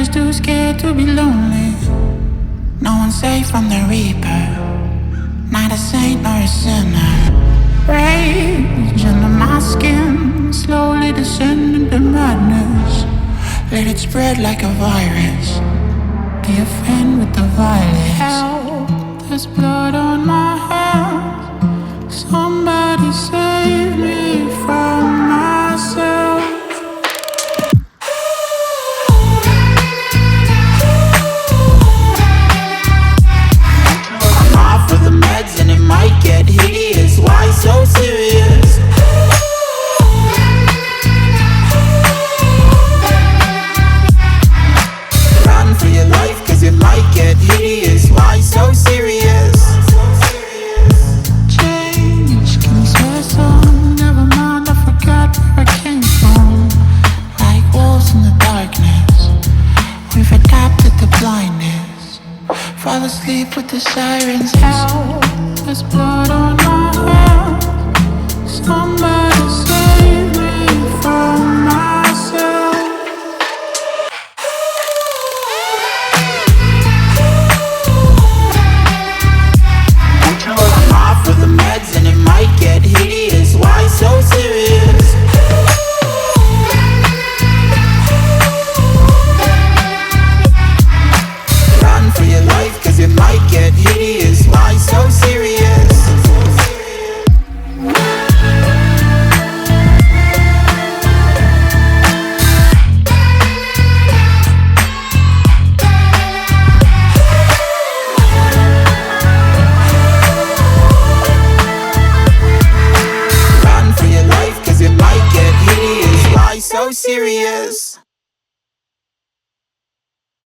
is too scared to be lonely. No one's safe from the reaper, not a saint nor a sinner. Rage under my skin, slowly descending to madness. Let it spread like a virus, be a friend with the violence. Help, there's blood on my hands. Somebody save me from myself. I'm off of the meds and it might get hideous. Why so serious? Run for your life cause it might get hideous. Why so serious? Change, can you swear some? Never mind, I forgot where I came from. Like wolves in the darkness, we've adapted to blindness. Fall asleep with the sirens out. There's blood on my hands. Somebody save me from myself. I'm off with the meds and it might get hideous. Why so serious? Run for your life cause it might get hideous. Why so serious? Run for your life cause it might get hideous. Why so serious?